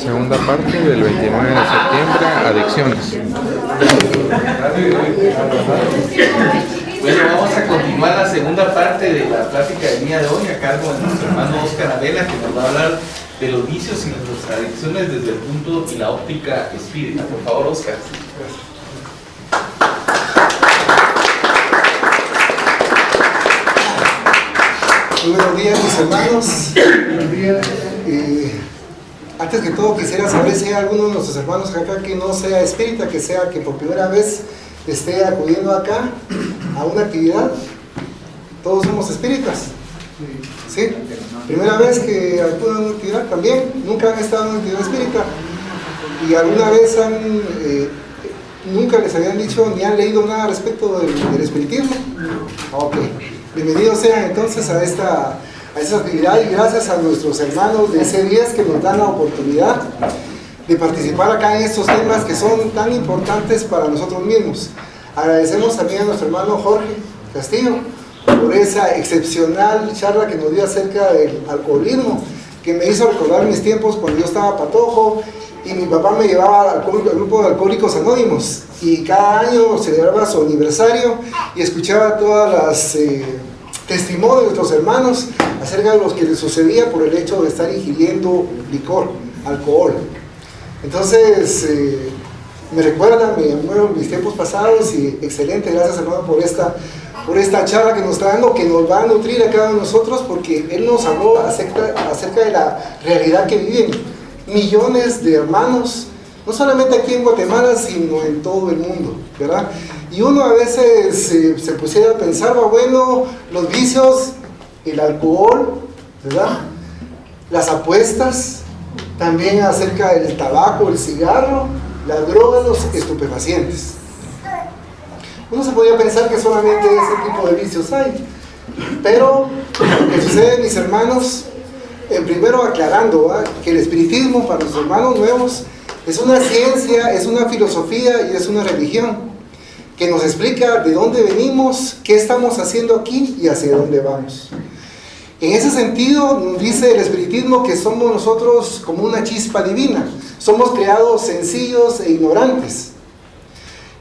Segunda parte del 29 de septiembre, adicciones. Bueno, vamos a continuar la segunda parte de la plática del día de hoy a cargo de nuestro hermano Oscar Abela, que nos va a hablar de los vicios y las adicciones desde el punto y la óptica espírita. Por favor, Oscar. Muy buenos días, mis hermanos. Buenos días. Antes que todo quisiera saber si hay alguno de nuestros hermanos acá que no sea espírita, que sea que por primera vez esté acudiendo acá a una actividad. Todos somos espíritas. ¿Sí? Primera vez que acuden a una actividad también. Nunca han estado en una actividad espírita. Y alguna vez nunca les habían dicho ni han leído nada respecto del espiritismo. Ok. Bienvenidos sean entonces a esta actividad, y gracias a nuestros hermanos de C10 que nos dan la oportunidad de participar acá en estos temas que son tan importantes para nosotros mismos. Agradecemos también a nuestro hermano Jorge Castillo por esa excepcional charla que nos dio acerca del alcoholismo, que me hizo recordar mis tiempos cuando yo estaba patojo y mi papá me llevaba al grupo de Alcohólicos Anónimos, y cada año celebraba su aniversario y escuchaba todas las testimonios de nuestros hermanos acerca de lo que les sucedía por el hecho de estar ingiriendo licor, alcohol. Entonces me recuerda mis tiempos pasados, y excelente, gracias hermano por esta charla que nos está dando, que nos va a nutrir a cada uno de nosotros, porque él nos habló acerca de la realidad que viven millones de hermanos, no solamente aquí en Guatemala, sino en todo el mundo, ¿verdad? Y uno a veces se pusiera a pensar, bueno, los vicios, el alcohol, ¿verdad? Las apuestas, también acerca del tabaco, el cigarro, las drogas, los estupefacientes. Uno se podría pensar que solamente ese tipo de vicios hay, pero lo que sucede, mis hermanos, primero aclarando, ¿verdad?, que el espiritismo para los hermanos nuevos es una ciencia, es una filosofía y es una religión que nos explica de dónde venimos, qué estamos haciendo aquí y hacia dónde vamos. En ese sentido, nos dice el espiritismo que somos nosotros como una chispa divina, somos creados sencillos e ignorantes,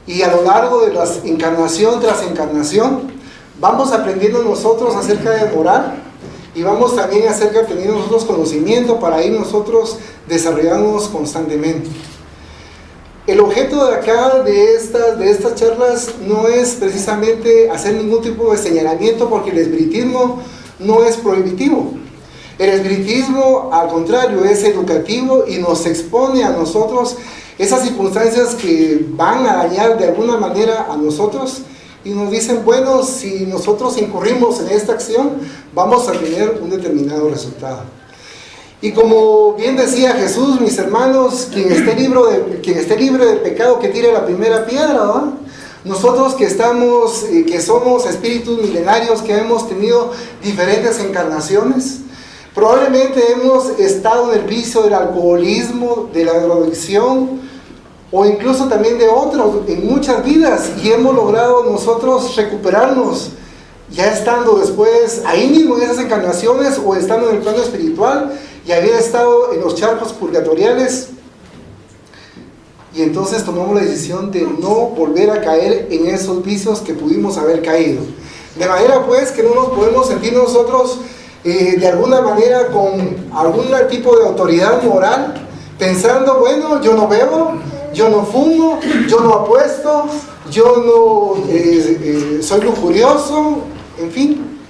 y a lo largo de la encarnación tras encarnación vamos aprendiendo nosotros acerca de moral, y vamos también acerca de tener nosotros conocimiento para ir nosotros desarrollándonos constantemente. El objeto de acá, de estas charlas, no es precisamente hacer ningún tipo de señalamiento, porque el espiritismo no es prohibitivo. El espiritismo, al contrario, es educativo y nos expone a nosotros esas circunstancias que van a dañar de alguna manera a nosotros, y nos dicen, bueno, si nosotros incurrimos en esta acción, vamos a tener un determinado resultado. Y como bien decía Jesús, mis hermanos, quien esté libre del pecado, que tire la primera piedra, ¿no? Nosotros que somos espíritus milenarios, que hemos tenido diferentes encarnaciones, probablemente hemos estado en el vicio del alcoholismo, de la drogadicción, o incluso también de otros, en muchas vidas, y hemos logrado nosotros recuperarnos, ya estando después ahí mismo en esas encarnaciones, o estando en el plano espiritual, y haber estado en los charcos purgatoriales, y entonces tomamos la decisión de no volver a caer en esos vicios que pudimos haber caído. De manera pues que no nos podemos sentir nosotros de alguna manera con algún tipo de autoridad moral, pensando, bueno, yo no bebo, yo no fumo, yo no apuesto, yo no soy lujurioso, en fin,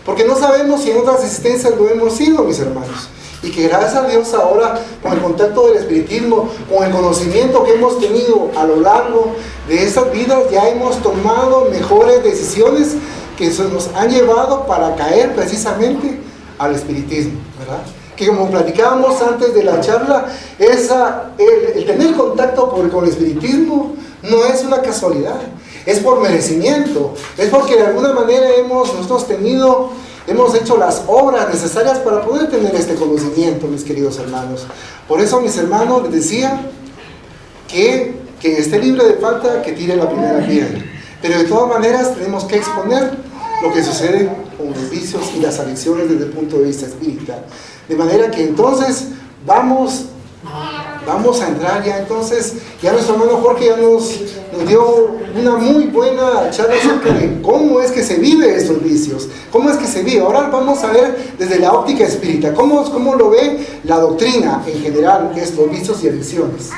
porque no sabemos si en otras existencias lo hemos sido, mis hermanos. Y que gracias a Dios ahora, con el contacto del espiritismo, con el conocimiento que hemos tenido a lo largo de estas vidas, ya hemos tomado mejores decisiones que nos han llevado para caer precisamente al espiritismo, ¿verdad? Que como platicábamos antes de la charla, el tener contacto con el espiritismo no es una casualidad, es por merecimiento, es porque de alguna manera hemos hecho las obras necesarias para poder tener este conocimiento, mis queridos hermanos. Por eso, mis hermanos, les decía que esté libre de falta, que tire la primera piedra. Pero de todas maneras tenemos que exponer lo que sucede con los vicios y las adicciones desde el punto de vista espírita. De manera que entonces vamos Vamos a entrar ya entonces, ya nuestro hermano Jorge ya nos dio una muy buena charla acerca de cómo es que se vive estos vicios, cómo es que se vive. Ahora vamos a ver desde la óptica espírita, cómo lo ve la doctrina en general, estos vicios y adicciones.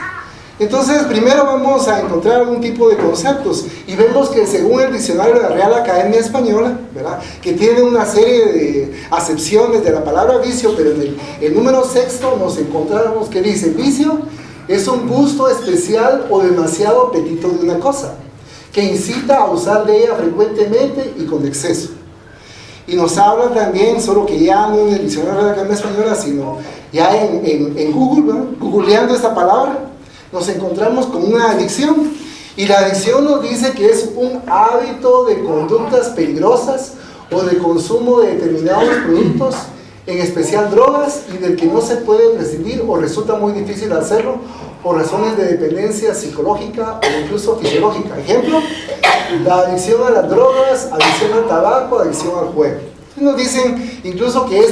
Entonces, primero vamos a encontrar algún tipo de conceptos y vemos que según el diccionario de la Real Academia Española, ¿verdad?, que tiene una serie de acepciones de la palabra vicio, pero en el número sexto nos encontramos que dice: vicio es un gusto especial o demasiado apetito de una cosa, que incita a usar de ella frecuentemente y con exceso. Y nos habla también, solo que ya no en el diccionario de la Academia Española, sino ya en Google, ¿verdad?, googleando esta palabra, nos encontramos con una adicción, y la adicción nos dice que es un hábito de conductas peligrosas o de consumo de determinados productos, en especial drogas, y del que no se puede prescindir o resulta muy difícil hacerlo por razones de dependencia psicológica o incluso fisiológica. Ejemplo, la adicción a las drogas, adicción al tabaco, adicción al juego. Nos dicen incluso que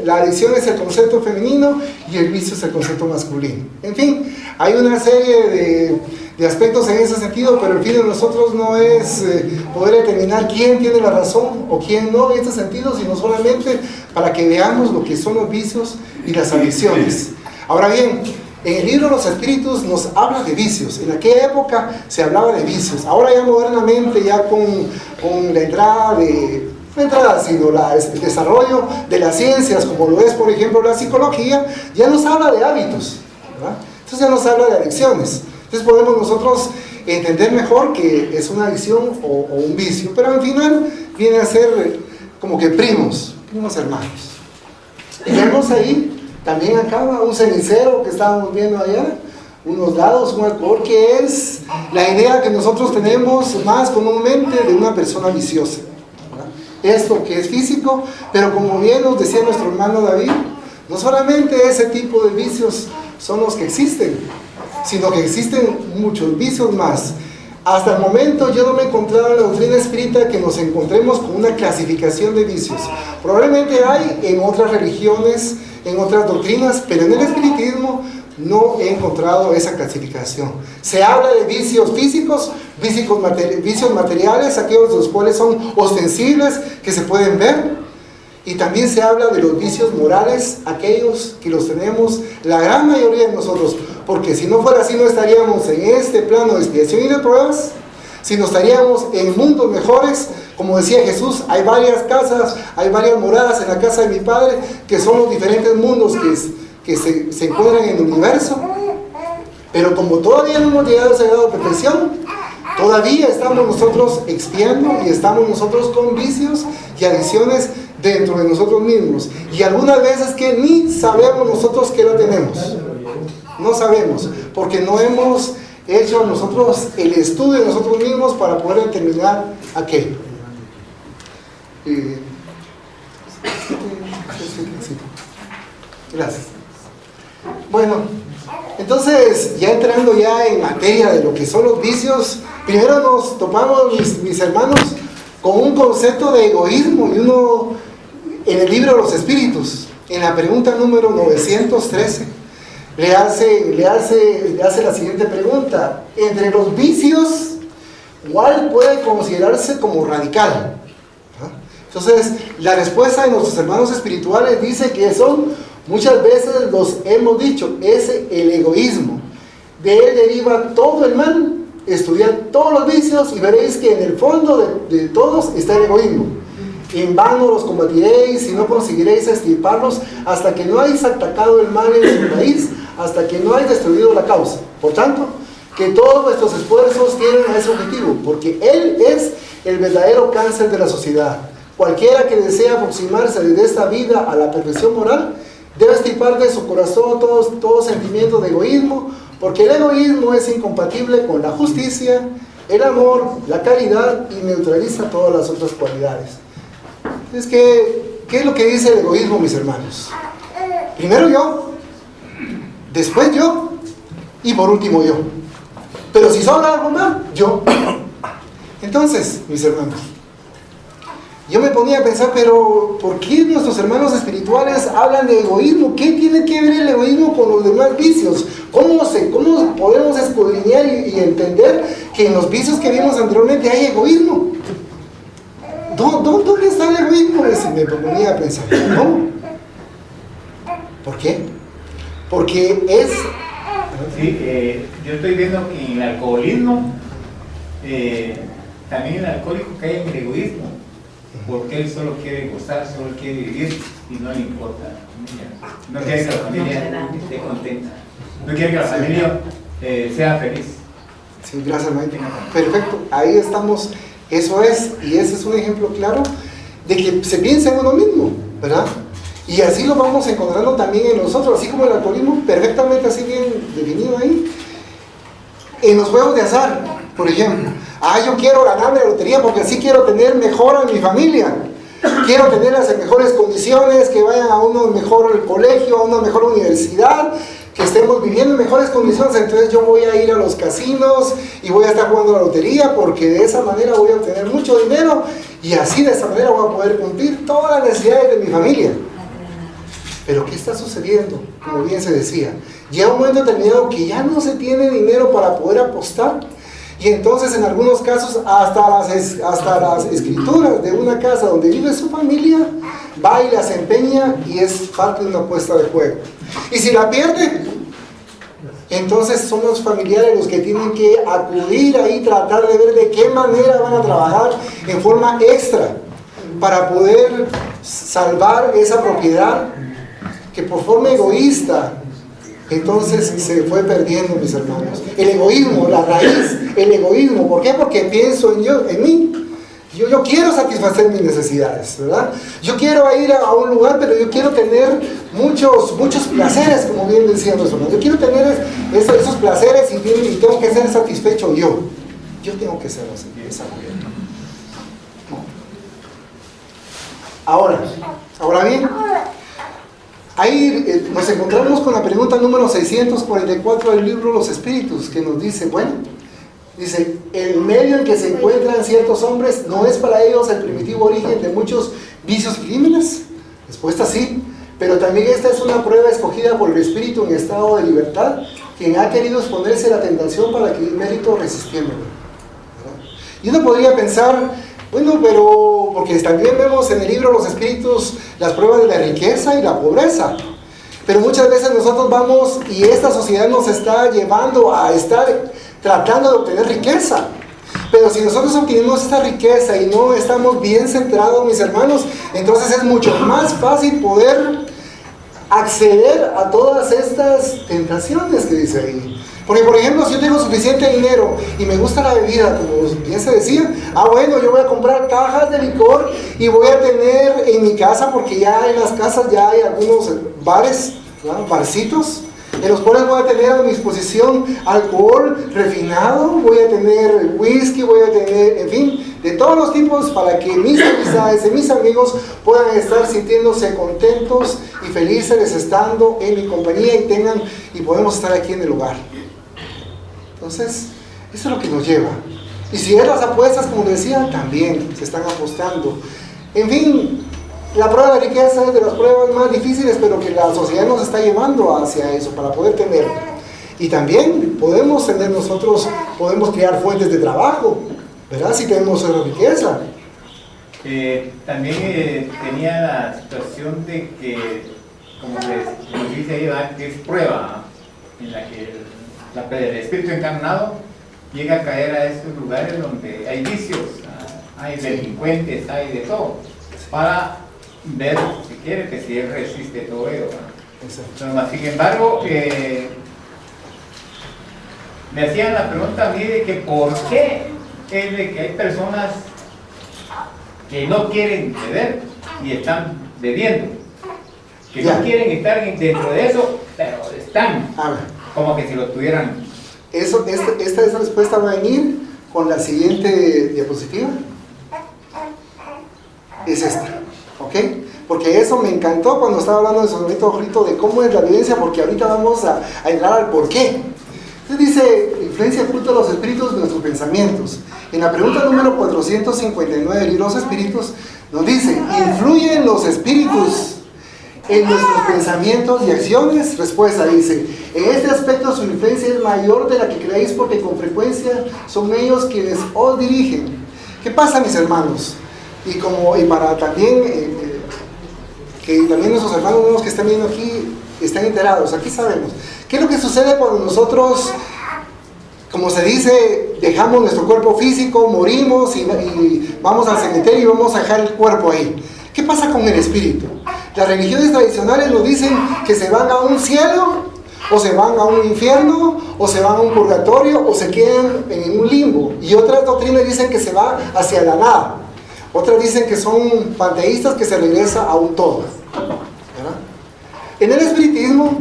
la adicción es el concepto femenino y el vicio es el concepto masculino. En fin, hay una serie de aspectos en ese sentido, pero el fin de nosotros no es poder determinar quién tiene la razón o quién no en este sentido, sino solamente para que veamos lo que son los vicios y las adicciones. Ahora bien, en el libro Los Espíritus nos habla de vicios. En aquella época se hablaba de vicios. Ahora ya modernamente, ya con la entrada sino el desarrollo de las ciencias, como lo es por ejemplo la psicología, ya nos habla de hábitos, ¿verdad? Entonces ya nos habla de adicciones. Entonces podemos nosotros entender mejor que es una adicción o un vicio, pero al final viene a ser como que primos hermanos. Y vemos ahí también acá un cenicero que estábamos viendo allá, unos dados, un alcohol, que es la idea que nosotros tenemos más comúnmente de una persona viciosa. Esto que es físico, pero como bien nos decía nuestro hermano David, no solamente ese tipo de vicios son los que existen, sino que existen muchos vicios más. Hasta el momento yo no me he encontrado en la doctrina espírita que nos encontremos con una clasificación de vicios. Probablemente hay en otras religiones, en otras doctrinas, pero en el espiritismo no he encontrado esa clasificación. Se habla de vicios físicos, vicios materiales, aquellos de los cuales son ostensibles, que se pueden ver, y también se habla de los vicios morales, aquellos que los tenemos la gran mayoría de nosotros, porque si no fuera así no estaríamos en este plano de expiación y de pruebas, sino estaríamos en mundos mejores. Como decía Jesús, hay varias casas, hay varias moradas en la casa de mi Padre, que son los diferentes mundos que se encuentran en el universo. Pero como todavía no hemos llegado a ese grado de perfección, todavía estamos nosotros expiando y estamos nosotros con vicios y adicciones dentro de nosotros mismos, y algunas veces que ni sabemos nosotros que lo tenemos. No sabemos, porque no hemos hecho nosotros el estudio de nosotros mismos para poder determinar aquello. Gracias. Bueno, entonces ya entrando ya en materia de lo que son los vicios, primero nos topamos, mis hermanos, con un concepto de egoísmo, y uno en el libro de los Espíritus, en la pregunta número 913, le hace la siguiente pregunta: entre los vicios, ¿cuál puede considerarse como radical? Entonces, la respuesta de nuestros hermanos espirituales dice que muchas veces los hemos dicho, es el egoísmo. De él deriva todo el mal. Estudiad todos los vicios y veréis que en el fondo de todos está el egoísmo. En vano los combatiréis y no conseguiréis extirparlos hasta que no hayáis atacado el mal en su raíz, hasta que no hayáis destruido la causa. Por tanto, que todos vuestros esfuerzos tienen a ese objetivo, porque él es el verdadero cáncer de la sociedad. Cualquiera que desea aproximarse desde esta vida a la perfección moral debe extirpar de su corazón todo sentimiento de egoísmo, porque el egoísmo es incompatible con la justicia, el amor, la caridad, y neutraliza todas las otras cualidades. Es que, ¿qué es lo que dice el egoísmo, mis hermanos? Primero yo, después yo, y por último yo. Pero si sobra algo más, yo. Entonces, mis hermanos, Yo me ponía a pensar, pero ¿por qué nuestros hermanos espirituales hablan de egoísmo? ¿Qué tiene que ver el egoísmo con los demás vicios? ¿Cómo podemos escudriñar y entender que en los vicios que vimos anteriormente hay egoísmo? ¿Dónde está el egoísmo? Me ponía a pensar, ¿no? ¿Por qué? Porque es... Sí, yo estoy viendo que en el alcoholismo, también el alcohólico cae en el egoísmo, porque él solo quiere gozar, solo quiere vivir y no le importa la familia. No quiere que la familia esté contenta, no quiere que la familia sea feliz. Sí, gracias, Maite. Perfecto, ahí estamos, eso es, y ese es un ejemplo claro de que se piensa en uno mismo, ¿verdad? Y así lo vamos encontrando también en nosotros, así como el alcoholismo, perfectamente así bien definido ahí. En los juegos de azar, por ejemplo, yo quiero ganarme la lotería porque así quiero tener mejor a mi familia. Quiero tenerlas en mejores condiciones, que vayan a un mejor colegio, a una mejor universidad, que estemos viviendo en mejores condiciones. Entonces yo voy a ir a los casinos y voy a estar jugando la lotería porque de esa manera voy a obtener mucho dinero y así de esa manera voy a poder cumplir todas las necesidades de mi familia. Pero ¿qué está sucediendo? Como bien se decía, llega un momento determinado que ya no se tiene dinero para poder apostar. Y entonces en algunos casos hasta las escrituras de una casa donde vive su familia va y las empeña y es parte de una apuesta de juego. Y si la pierde, entonces son los familiares los que tienen que acudir ahí, tratar de ver de qué manera van a trabajar en forma extra para poder salvar esa propiedad que por forma egoísta entonces se fue perdiendo, mis hermanos. El egoísmo, la raíz, el egoísmo. ¿Por qué? Porque pienso en mí. Yo quiero satisfacer mis necesidades, ¿verdad? Yo quiero ir a un lugar, pero yo quiero tener muchos placeres, como bien decía nuestro hermano. Yo quiero tener esos placeres y tengo que ser satisfecho yo. Yo tengo que ser esa mujer. Ahora bien, ahí nos encontramos con la pregunta número 644 del libro Los Espíritus, que nos dice, dice, el medio en que se encuentran ciertos hombres no es para ellos el primitivo origen de muchos vicios y crímenes. Respuesta sí, pero también esta es una prueba escogida por el Espíritu en estado de libertad, quien ha querido exponerse a la tentación para adquirir mérito resistiéndolo. Y uno podría pensar, bueno, pero porque también vemos en el libro Los Espíritus las pruebas de la riqueza y la pobreza. Pero muchas veces nosotros vamos y esta sociedad nos está llevando a estar tratando de obtener riqueza. Pero si nosotros obtenemos esta riqueza y no estamos bien centrados, mis hermanos, entonces es mucho más fácil poder acceder a todas estas tentaciones que dice ahí. Porque, por ejemplo, si yo tengo suficiente dinero y me gusta la bebida, como bien se decía, bueno, yo voy a comprar cajas de licor y voy a tener en mi casa, porque ya en las casas ya hay algunos bares, ¿no? Barcitos, en los cuales voy a tener a mi disposición alcohol refinado, voy a tener whisky, voy a tener, en fin, de todos los tipos para que mis amistades y mis amigos puedan estar sintiéndose contentos y felices estando en mi compañía y podemos estar aquí en el hogar. Entonces, eso es lo que nos lleva. Y si es las apuestas, como decía, también se están apostando. En fin, la prueba de riqueza es de las pruebas más difíciles, pero que la sociedad nos está llevando hacia eso, para poder tener. Y también podemos tener nosotros, podemos crear fuentes de trabajo, ¿verdad? Si tenemos esa riqueza. También tenía la situación de que, como dice ahí, que es prueba en la que el espíritu encarnado llega a caer a estos lugares donde hay vicios, hay delincuentes, hay de todo, para ver si quiere que si él resiste todo ello. Sin embargo, me hacían la pregunta a mí de que por qué es de que hay personas que no quieren beber y están bebiendo, que no quieren estar dentro de eso, pero están como que si lo tuvieran. Esta respuesta va a venir con la siguiente diapositiva. Es esta, ¿ok? Porque eso me encantó cuando estaba hablando de su bonito grito de cómo es la violencia, porque ahorita vamos a entrar al por qué. Entonces dice, influencia oculta de los espíritus de nuestros pensamientos. En la pregunta número 459 del libro Los Espíritus, Nos dice, ¿influyen los espíritus en nuestros pensamientos y acciones? Respuesta, dice, en este aspecto su influencia es mayor de la que creéis, porque con frecuencia son ellos quienes os dirigen. ¿Qué pasa, mis hermanos? Y para también, que también nuestros hermanos que están viendo aquí están enterados, aquí sabemos. ¿Qué es lo que sucede cuando nosotros, como se dice, dejamos nuestro cuerpo físico, morimos y vamos al cementerio y vamos a dejar el cuerpo ahí? ¿Qué pasa con el espíritu? Las religiones tradicionales nos dicen que se van a un cielo, o se van a un infierno, o se van a un purgatorio, o se quedan en un limbo. Y otras doctrinas dicen que se va hacia la nada. Otras dicen que son panteístas, que se regresa a un todo. ¿Verdad? En el espiritismo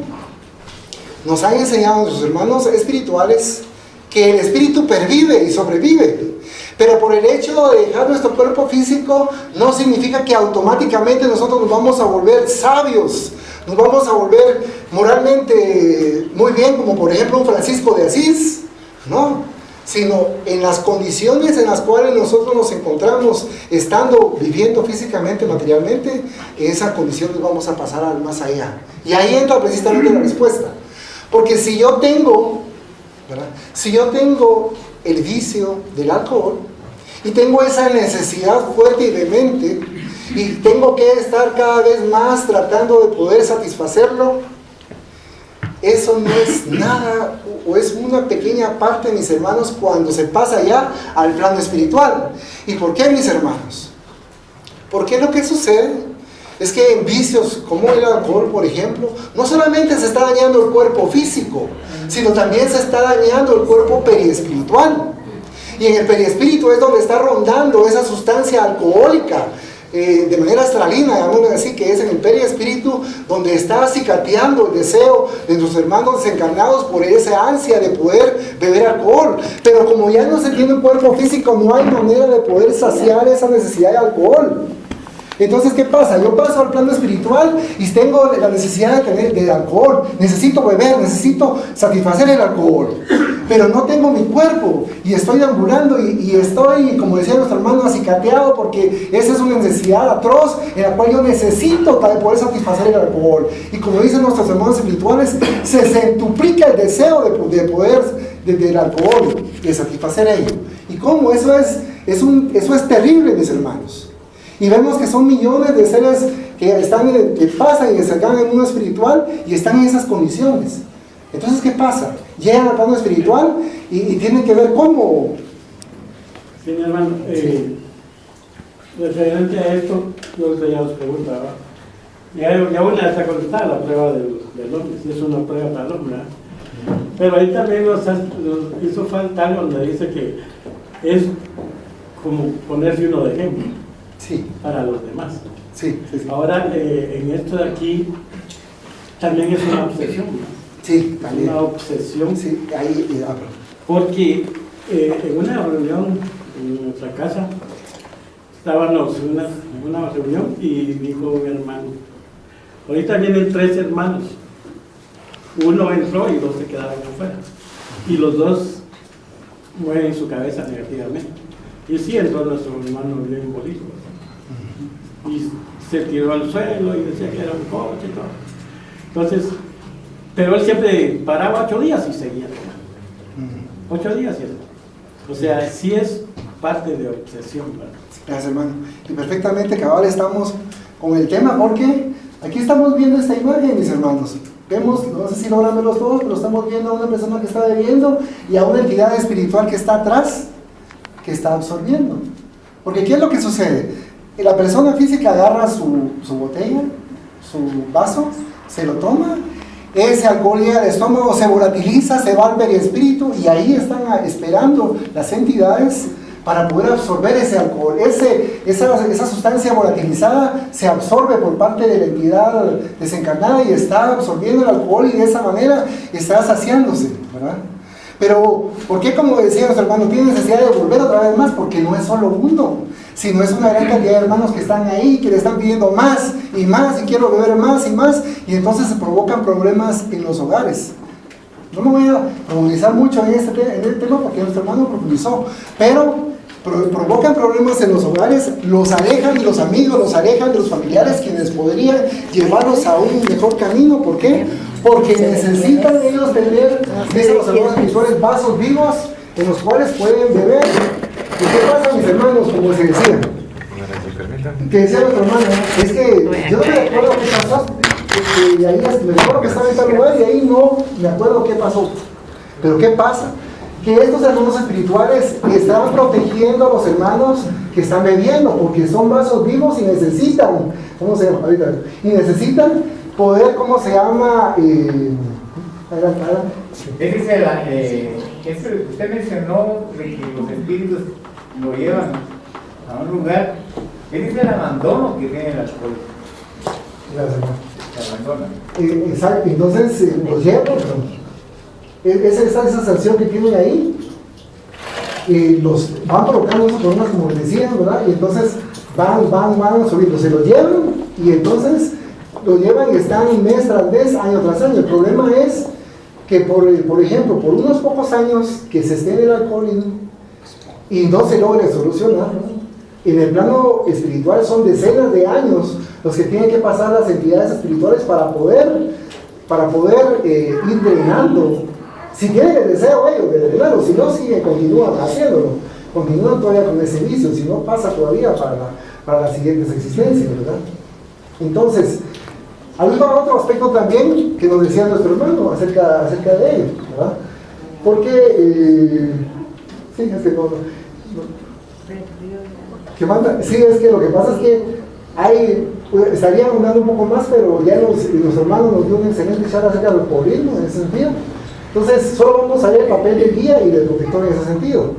nos han enseñado nuestros hermanos espirituales que el espíritu pervive y sobrevive. Pero por el hecho de dejar nuestro cuerpo físico no significa que automáticamente nosotros nos vamos a volver sabios, nos vamos a volver moralmente muy bien, como por ejemplo un Francisco de Asís, ¿no? Sino en las condiciones en las cuales nosotros nos encontramos estando viviendo físicamente, materialmente, en esa condición nos vamos a pasar al más allá. Y ahí entra precisamente la respuesta. Porque si yo tengo, ¿verdad? Si yo tengo el vicio del alcohol y tengo esa necesidad fuerte y vehemente y tengo que estar cada vez más tratando de poder satisfacerlo, eso no es nada, o es una pequeña parte, mis hermanos, cuando se pasa ya al plano espiritual. ¿Y por qué, mis hermanos? Porque lo que sucede es que en vicios como el alcohol, por ejemplo, no solamente se está dañando el cuerpo físico, sino también se está dañando el cuerpo periespiritual. Y en el periespíritu es donde está rondando esa sustancia alcohólica, de manera astralina, llamémoslo así, que es en el periespíritu donde está acicateando el deseo de nuestros hermanos desencarnados por esa ansia de poder beber alcohol. Pero como ya no se tiene un cuerpo físico, no hay manera de poder saciar esa necesidad de alcohol. Entonces, ¿qué pasa? Yo paso al plano espiritual y tengo la necesidad de alcohol. Necesito beber, necesito satisfacer el alcohol. Pero no tengo mi cuerpo y estoy deambulando y estoy, como decía nuestro hermano, acicateado, porque esa es una necesidad atroz en la cual yo necesito poder satisfacer el alcohol. Y como dicen nuestros hermanos espirituales, se centuplica el deseo de poder del alcohol, de satisfacer ello. ¿Y cómo? Eso es terrible, mis hermanos. Y vemos que son millones de seres que pasan y que se acercan en el mundo espiritual y están en esas condiciones. Entonces, ¿qué pasa? Llegan al plano espiritual y tienen que ver cómo. Sí, mi hermano, referente a esto, yo ya os preguntaba. Ya una está contestada, la prueba del hombre, si es una prueba para el hombre. Pero ahí también nos hizo falta algo donde dice que es como ponerse uno de ejemplo. Sí. Para los demás. Sí, sí, sí. Ahora, en esto de aquí, también es una obsesión, ¿no? Sí, también. Una obsesión. Sí, ahí hablo. Porque en una reunión en nuestra casa, estábamos en una reunión y dijo un hermano, ahorita vienen 3 hermanos. Uno entró y 2 se quedaron afuera. Y los 2 mueven su cabeza negativamente. Y sí entró nuestro hermano bien bolito. Y se tiró al suelo y decía que era un coche y todo. Entonces, pero él siempre paraba 8 días y seguía tomando. 8 días y eso. O sea, sí es parte de obsesión, ¿verdad? Gracias, hermano. Y perfectamente, cabal, estamos con el tema, porque aquí estamos viendo esta imagen, mis hermanos. Vemos, no sé si logran verlos todos, pero estamos viendo a una persona que está bebiendo y a una entidad espiritual que está atrás, que está absorbiendo. Porque ¿qué es lo que sucede? La persona física agarra su botella, su vaso, se lo toma, ese alcohol llega al estómago, se volatiliza, se va al periespíritu y ahí están esperando las entidades para poder absorber ese alcohol. Esa sustancia volatilizada se absorbe por parte de la entidad desencarnada y está absorbiendo el alcohol y de esa manera está saciándose, ¿verdad? Pero, ¿por qué, como decía nuestro hermano, tiene necesidad de volver otra vez más? Porque no es solo uno, sino es una gran cantidad de hermanos que están ahí, que le están pidiendo más, y quiero beber más, y entonces se provocan problemas en los hogares. No me voy a profundizar mucho en este tema porque nuestro hermano profundizó, pero provocan problemas en los hogares, los alejan de los amigos, los alejan de los familiares, quienes podrían llevarlos a un mejor camino. ¿Por qué? Porque necesitan ellos tener, dicen los hermanos espirituales, vasos vivos en los cuales pueden beber. ¿Y qué pasa, mis hermanos? Como se decía, que decía nuestro hermano, es que yo no me acuerdo qué pasó, y ahí me recuerdo que estaba en tal lugar y ahí no me acuerdo qué pasó. Pero ¿qué pasa? Que estos hermanos espirituales están protegiendo a los hermanos que están bebiendo, porque son vasos vivos y necesitan, ¿cómo se llama? Ahorita, y necesitan poder, ¿cómo se llama? Usted mencionó de que los espíritus lo llevan a un lugar. ¿Qué dice el abandono que tiene el alcohol? Se abandonan. Exacto, entonces los llevan. Esa sensación que tienen ahí, los van provocando esos problemas, como les decía, ¿verdad? Y entonces van subiendo, se los llevan y entonces los llevan y están mes tras mes, año tras año. El problema es que, por ejemplo, por unos pocos años que se esté en el alcoholismo y no se logre solucionar, ¿no? En el plano espiritual son decenas de años los que tienen que pasar las entidades espirituales para poder ir drenando. Si tienen el deseo ellos de drenarlo, si no, continúan haciéndolo, continúan todavía con ese vicio, si no pasa todavía para las siguientes existencias, ¿verdad? Entonces, había otro aspecto también que nos decía nuestro hermano acerca de ello, ¿verdad? Porque, sí, es que que manda, sí, es que lo que pasa es que estarían hablando un poco más, pero ya los hermanos nos dio una excelente charla acerca del alcoholismo en ese sentido. Entonces, solo vamos a ver el papel del guía y del protector en ese sentido.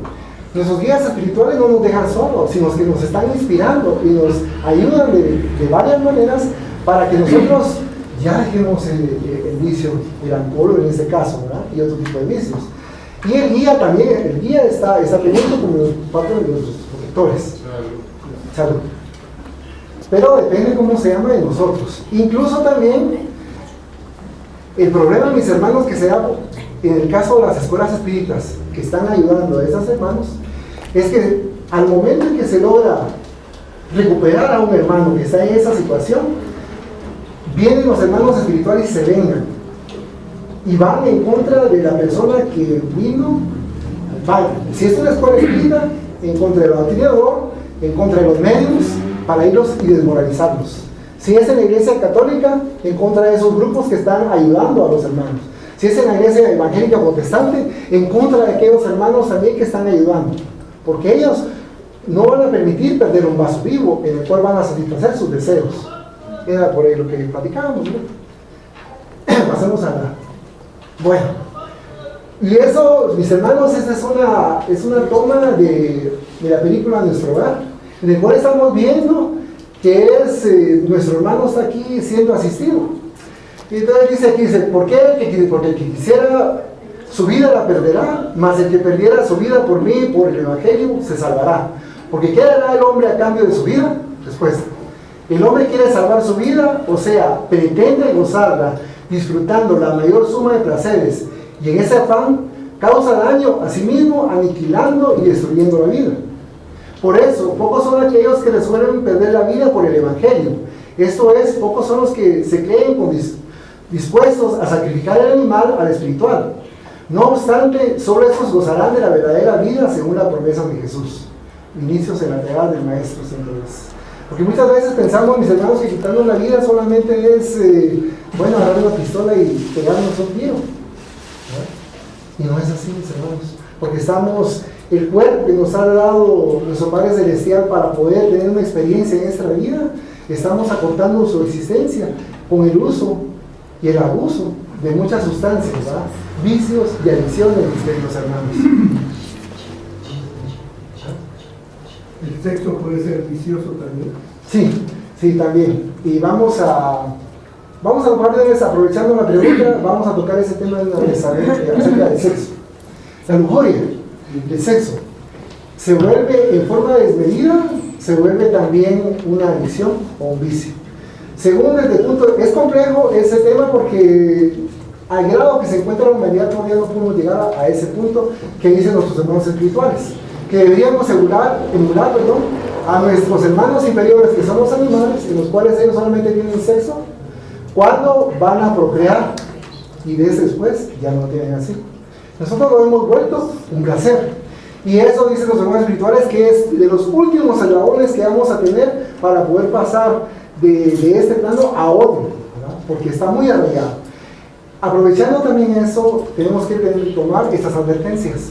Nuestros guías espirituales no nos dejan solos, sino que nos están inspirando y nos ayudan de varias maneras para que nosotros ya dejemos el vicio, el alcohol en este caso, ¿verdad? Y otro tipo de vicios. Y el guía también, está pendiente como parte de los protectores. Salud. Pero depende cómo se llama de nosotros. Incluso también el problema, mis hermanos, que se da en el caso de las escuelas espíritas que están ayudando a esos hermanos, es que al momento en que se logra recuperar a un hermano que está en esa situación, vienen los hermanos espirituales y se vengan y van en contra de la persona que vino. Si es una escuela espírita, en contra del adoctrinador, en contra de los medios, para irlos y desmoralizarlos. Si es en la iglesia católica, en contra de esos grupos que están ayudando a los hermanos. Si es en la iglesia evangélica protestante, en contra de aquellos hermanos también que están ayudando. Porque ellos no van a permitir perder un vaso vivo en el cual van a satisfacer sus deseos. Era por ahí lo que platicábamos, ¿no? Pasemos a la... Bueno, y eso, mis hermanos, esta es una toma de la película Nuestro Hogar, en el cual estamos viendo que nuestro hermano está aquí siendo asistido. Y entonces dice aquí, ¿por qué? Porque el que quisiera su vida la perderá, mas el que perdiera su vida por mí, por el evangelio, se salvará. Porque ¿qué hará el hombre a cambio de su vida? Respuesta: el hombre quiere salvar su vida, o sea, pretende gozarla, disfrutando la mayor suma de placeres, y en ese afán causa daño a sí mismo, aniquilando y destruyendo la vida. Por eso, pocos son aquellos que resuelven perder la vida por el evangelio. Esto es, pocos son los que se creen dispuestos a sacrificar el animal al espiritual. No obstante, solo esos gozarán de la verdadera vida según la promesa de Jesús. Inicios en la edad del Maestro siempre es. Porque muchas veces pensamos, mis hermanos, que quitarnos la vida solamente es, agarrar una pistola y pegarnos un tiro. ¿No? Y no es así, mis hermanos. Porque el cuerpo que nos ha dado nuestro Padre Celestial para poder tener una experiencia en esta vida, estamos acortando su existencia con el uso y el abuso de muchas sustancias, ¿verdad? Vicios y adicciones, queridos hermanos. ¿El sexo puede ser vicioso también? Sí, también. Y vamos a aprovechando la pregunta, vamos a tocar ese tema de una vez acerca del sexo. La lujuria, el sexo, se vuelve en forma desmedida, se vuelve también una adicción o un vicio. Según desde el punto, es complejo ese tema porque al grado que se encuentra la humanidad todavía no podemos llegar a ese punto que dicen nuestros hermanos espirituales. que deberíamos emular, a nuestros hermanos inferiores, que son los animales, en los cuales ellos solamente tienen sexo, cuando van a procrear, y después ya no lo tienen así. Nosotros lo hemos vuelto un placer. Y eso dicen los hermanos espirituales, que es de los últimos eslabones que vamos a tener para poder pasar de este plano a otro, ¿verdad? Porque está muy arraigado. Aprovechando también eso, tenemos que tomar estas advertencias.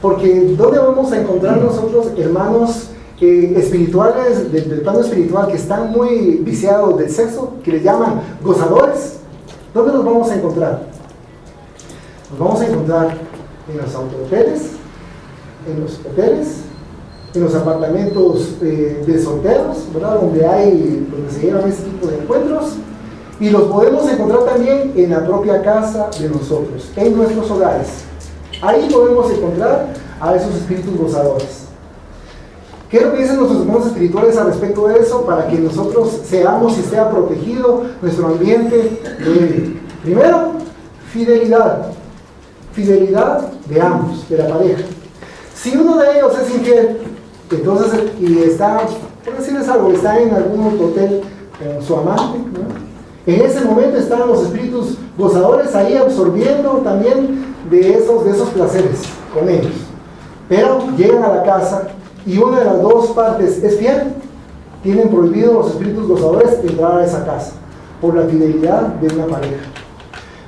Porque ¿dónde vamos a encontrar nosotros hermanos espirituales, del plano espiritual, que están muy viciados del sexo, que les llaman gozadores? ¿Dónde los vamos a encontrar? Los vamos a encontrar en los autohoteles, en los hoteles, en los apartamentos de solteros, ¿verdad? Donde se llevan este tipo de encuentros, y los podemos encontrar también en la propia casa de nosotros, en nuestros hogares. Ahí podemos encontrar a esos espíritus gozadores. ¿Qué es lo que dicen nuestros hermanos espirituales al respecto de eso? Para que nosotros seamos y sea protegido nuestro ambiente de, primero, fidelidad. Fidelidad de ambos, de la pareja. Si uno de ellos es infiel, entonces, y está, por decirles algo, está en algún hotel con su amante, ¿no? En ese momento están los espíritus gozadores ahí absorbiendo también de esos placeres con ellos. Pero llegan a la casa y una de las dos partes es fiel, tienen prohibido los espíritus gozadores entrar a esa casa por la fidelidad de una pareja.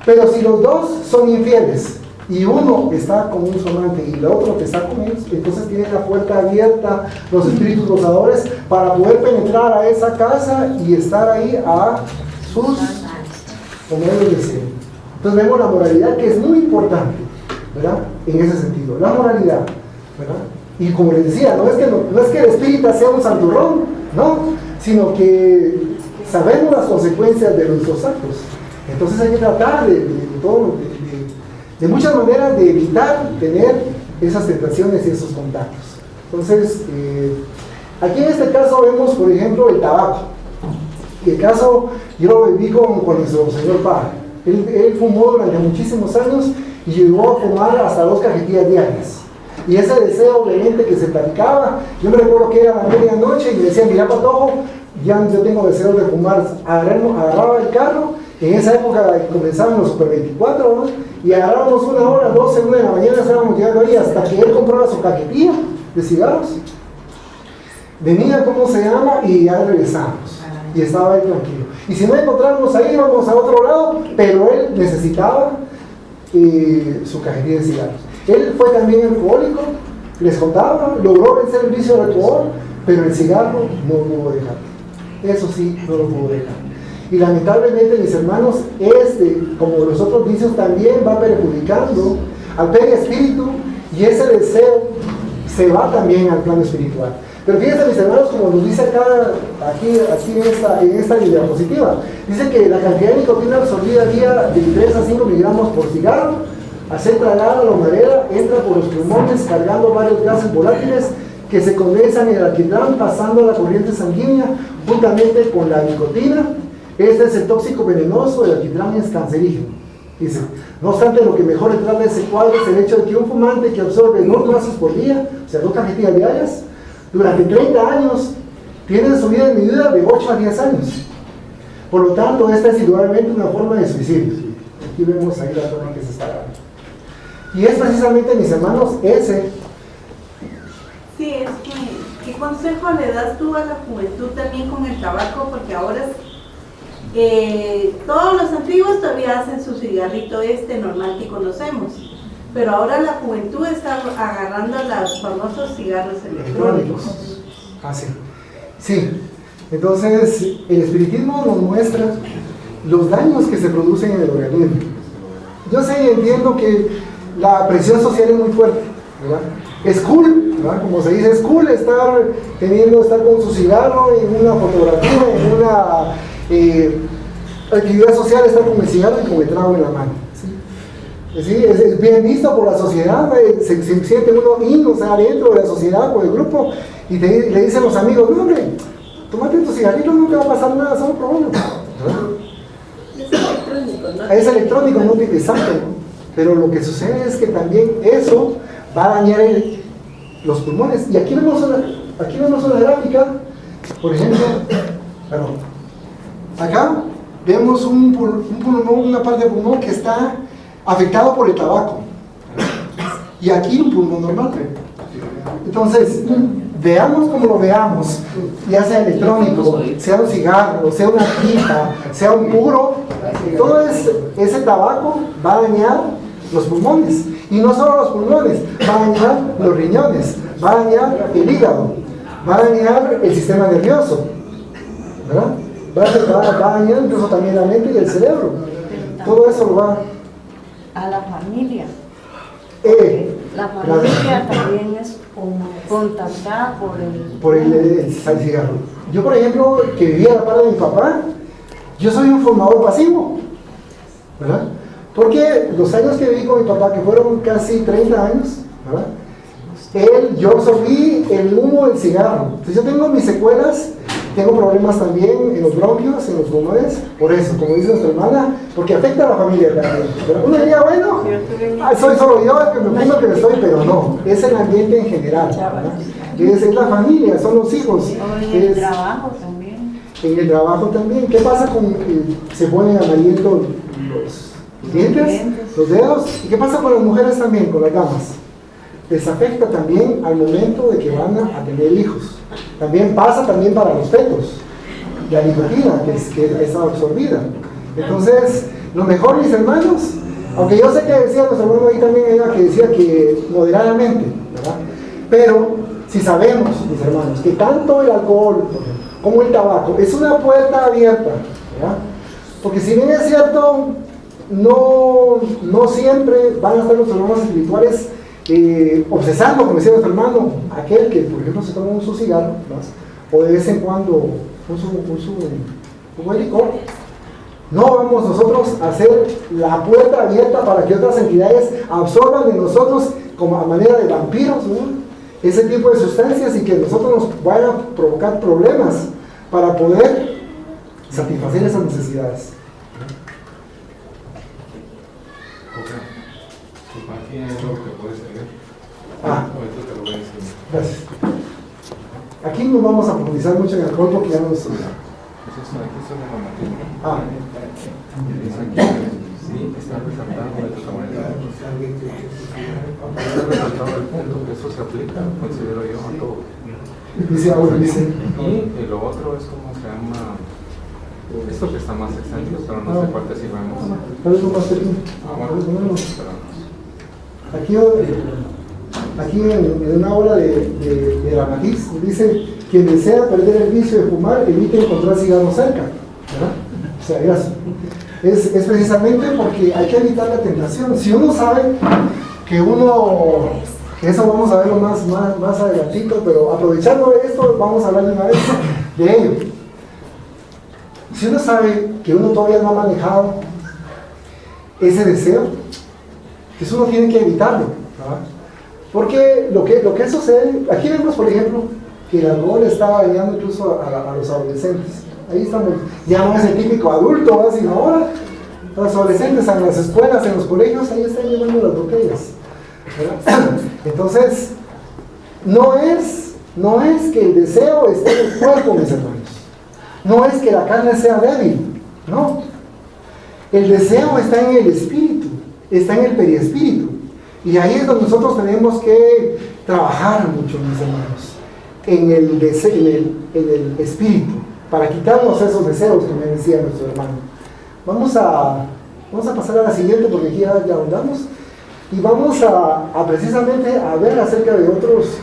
Pero si los dos son infieles y uno está con un amante y el otro que está con ellos, entonces tienen la puerta abierta los espíritus gozadores para poder penetrar a esa casa y estar ahí a sus, como ellos decían. Entonces vemos la moralidad, que es muy importante, ¿verdad? En ese sentido, la moralidad, ¿verdad? Y como les decía, no es que el espírita sea un santurrón, no, sino que sabemos las consecuencias de nuestros actos. Entonces hay que tratar de muchas maneras de evitar tener esas tentaciones y esos contactos. Entonces, aquí en este caso vemos, por ejemplo, el tabaco. Y el caso, yo lo viví con nuestro señor padre. Él fumó durante muchísimos años y llegó a fumar hasta 2 cajetillas diarias. Y ese deseo, obviamente, que se platicaba, yo me recuerdo que era a la medianoche y me decía, mira, Patojo, ya yo tengo deseo de fumar. Agarraba el carro, en esa época comenzaban los Super 24, ¿no? Y agarrábamos 1 hora, 12, 1 de la mañana, estábamos llegando ahí hasta que él compraba su cajetilla de cigarros. Venía, ¿cómo se llama? Y ya regresábamos. Y estaba él tranquilo. Y si no encontramos ahí, íbamos a otro lado, pero él necesitaba su cajetilla de cigarros. Él fue también alcohólico, les contaba, logró vencer el vicio del alcohol, pero el cigarro no lo pudo dejar. Eso sí, no lo pudo dejar. Y lamentablemente, mis hermanos, como los otros vicios, también va perjudicando al perispíritu, y ese deseo se va también al plano espiritual. Pero fíjense, mis hermanos, como nos dice acá, aquí en esta diapositiva, dice que la cantidad de nicotina absorbida al día de 3 a 5 miligramos por cigarro, al ser tragada la madera, entra por los pulmones cargando varios gases volátiles que se condensan en el alquitrán, pasando a la corriente sanguínea juntamente con la nicotina. Este es el tóxico venenoso, el alquitrán es cancerígeno. Dice, no obstante, lo que mejor detrás de ese cuadro es el hecho de que un fumante que absorbe 2 vasos por día, o sea, 2 cajetillas diarias, durante 30 años, tiene su vida medida de 8 a 10 años. Por lo tanto, esta es indudablemente una forma de suicidio. Aquí vemos ahí la forma que se está dando. Y es precisamente, mis hermanos, ese. Sí, es que, ¿qué consejo le das tú a la juventud también con el tabaco? Porque ahora todos los antiguos todavía hacen su cigarrito normal que conocemos. Pero ahora la juventud está agarrando los famosos cigarros electrónicos. Ah, sí. Sí. Entonces, el espiritismo nos muestra los daños que se producen en el organismo. Yo sé y entiendo que la presión social es muy fuerte, ¿verdad? Es cool, ¿verdad? Como se dice, es cool estar con su cigarro en una fotografía, en una actividad social, estar con el cigarro y con el trago en la mano. ¿Sí? Es bien visto por la sociedad, se siente uno o sea, dentro de la sociedad o del grupo, y le dicen los amigos, no hombre, tómate tu cigarrito, no te va a pasar nada, solo problema. Es electrónico, ¿no? Es electrónico, no utilizable, ¿no? Pero lo que sucede es que también eso va a dañar los pulmones. Y aquí vemos una gráfica, por ejemplo, acá vemos un pulmón, una parte del pulmón que está afectado por el tabaco. Y aquí un pulmón normal. Entonces, veamos como lo veamos, ya sea electrónico, sea un cigarro, sea una pipa, sea un puro, todo ese tabaco va a dañar los pulmones. Y no solo los pulmones, va a dañar los riñones, va a dañar el hígado, va a dañar el sistema nervioso, ¿verdad? Va a dañar incluso también la mente y el cerebro. Todo eso lo va a la familia. La familia también es contactada por el cigarro. Yo, por ejemplo, que vivía a la par de mi papá, yo soy un fumador pasivo, ¿verdad? Porque los años que viví con mi papá, que fueron casi 30 años, ¿verdad? Yo absorbí el humo del cigarro. Entonces yo tengo mis secuelas, tengo problemas también en los bronquios, en los pulmones, por eso, como dice nuestra hermana, porque afecta a la familia también. Pero uno diría, bueno, soy solo yo el que me pongo que me estoy, pero no, es el ambiente en general, ¿verdad? Es la familia, son los hijos. En el trabajo también. En el trabajo también. ¿Qué pasa con se ponen amarillentos los dientes, los dedos? ¿Y qué pasa con las mujeres también, con las damas? Les afecta también al momento de que van a tener hijos. También pasa también para los fetos, la nicotina que está absorbida. Entonces, lo mejor, mis hermanos, aunque yo sé que decía nuestro hermano ahí también, ella que decía que moderadamente, ¿verdad? Pero si sabemos, mis hermanos, que tanto el alcohol como el tabaco es una puerta abierta, ¿verdad? Porque si bien es cierto, no siempre van a estar los problemas espirituales obsesando, como decía nuestro hermano, aquel que por ejemplo se toma su cigarro, ¿no? O de vez en cuando un licor. No vamos nosotros a hacer la puerta abierta para que otras entidades absorban de nosotros como a manera de vampiros, ¿no? Ese tipo de sustancias y que nosotros nos vayan a provocar problemas para poder satisfacer esas necesidades. Aquí es lo que puedes leer. Ahorita te lo voy a enseñar. Gracias. Aquí no vamos a profundizar mucho en el alcohol porque ya no nos... Aquí son los normativos. Sí, está resaltando de esta manera. Está resaltando el punto que eso se aplica, considero yo, a todo. Dice. Y lo otro es como se llama. Esto que está más extenso, pero no sé cuál si vemos. ¿Cuál es lo más pequeño? Bueno, aquí en una obra de la Matiz dice: quien desea perder el vicio de fumar, evite encontrar cigarros cerca, ¿verdad? O sea, es precisamente porque hay que evitar la tentación. Si uno sabe que eso vamos a verlo más adelantito, pero aprovechando esto, vamos a hablar de una vez de ello. Si uno sabe que uno todavía no ha manejado ese deseo, pues uno tiene que evitarlo, ¿verdad? Porque lo que sucede, aquí vemos por ejemplo que el alcohol está dañando incluso a los adolescentes. Ahí estamos, ya no es el típico adulto, sino ahora los adolescentes en las escuelas, en los colegios, ahí están llevando las botellas, ¿verdad? Entonces, no es que el deseo esté en el cuerpo, mis hermanos. No es que la carne sea débil, no. El deseo está en el espíritu, está en el periespíritu. Y ahí es donde nosotros tenemos que trabajar mucho, mis hermanos, en el espíritu, para quitarnos esos deseos que me decía nuestro hermano. Vamos a pasar a la siguiente, porque aquí ya ahondamos, y vamos a precisamente a ver acerca de otros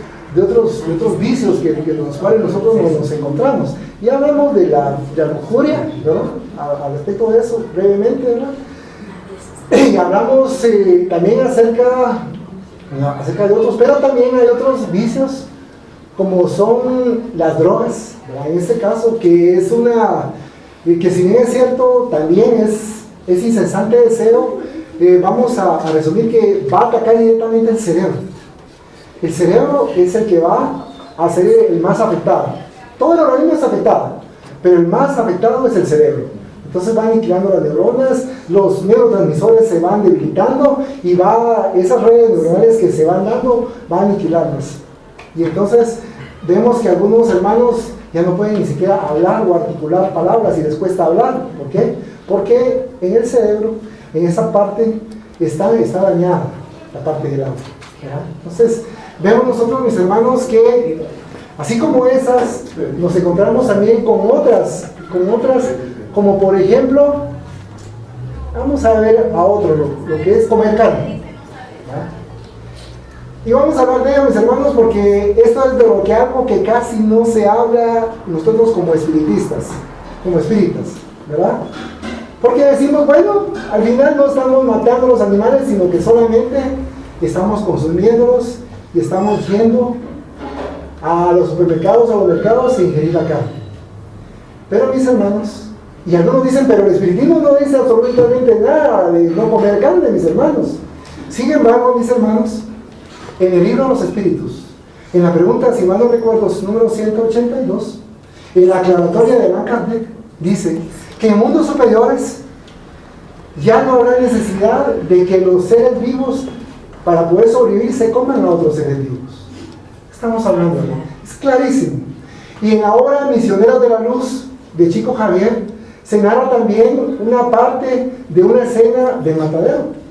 vicios que los cuales nosotros nos encontramos. Y hablamos de la lujuria, ¿verdad? Al respecto de eso, brevemente, ¿verdad? Y hablamos también acerca de otros, pero también hay otros vicios, como son las drogas, ¿verdad? En este caso, que es que si bien es cierto, también es incesante deseo, vamos a resumir que va a atacar directamente el cerebro. El cerebro es el que va a ser el más afectado. Todo el organismo es afectado, pero el más afectado es el cerebro. Entonces van aniquilando las neuronas, los neurotransmisores se van debilitando y esas redes neuronales que se van dando, van a aniquilarlas. Y entonces vemos que algunos hermanos ya no pueden ni siquiera hablar o articular palabras y les cuesta hablar. ¿Por qué? Porque en el cerebro, en esa parte, está dañada la parte del alma. Entonces, vemos nosotros, mis hermanos, que así como esas, nos encontramos también con otras, como por ejemplo, vamos a ver a otro, lo que es comer carne. Y vamos a hablar de ello, mis hermanos, porque esto es de lo que algo que casi no se habla nosotros como espiritistas, ¿verdad? Porque decimos, bueno, al final no estamos matando los animales, sino que solamente estamos consumiéndolos y estamos yendo a los supermercados, a los mercados e ingerir la carne. Pero mis hermanos, y algunos dicen, pero el espiritismo no dice absolutamente nada de no comer carne, mis hermanos. Sin embargo, mis hermanos, en el libro de los espíritus, en la pregunta, si mal no recuerdo, número 182, en la aclaratoria de Allan Kardec, dice que en mundos superiores ya no habrá necesidad de que los seres vivos, para poder sobrevivir, se coman a otros seres vivos. Estamos hablando, ¿no? Es clarísimo. Y en la obra Misioneros de la Luz de Chico Javier se narra también una parte de una escena de matadero,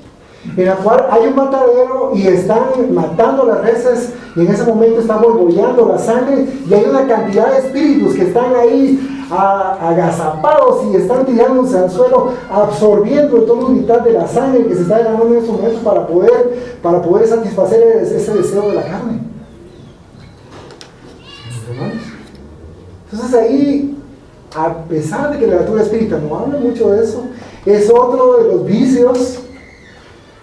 en la cual hay un matadero y están matando las reses y en ese momento están borbollando la sangre y hay una cantidad de espíritus que están ahí agazapados y están tirándose al suelo, absorbiendo el tono vital de la sangre que se está derramando en esos momentos para poder satisfacer ese deseo de la carne. Entonces ahí, a pesar de que la literatura espírita no habla mucho de eso, es otro de los vicios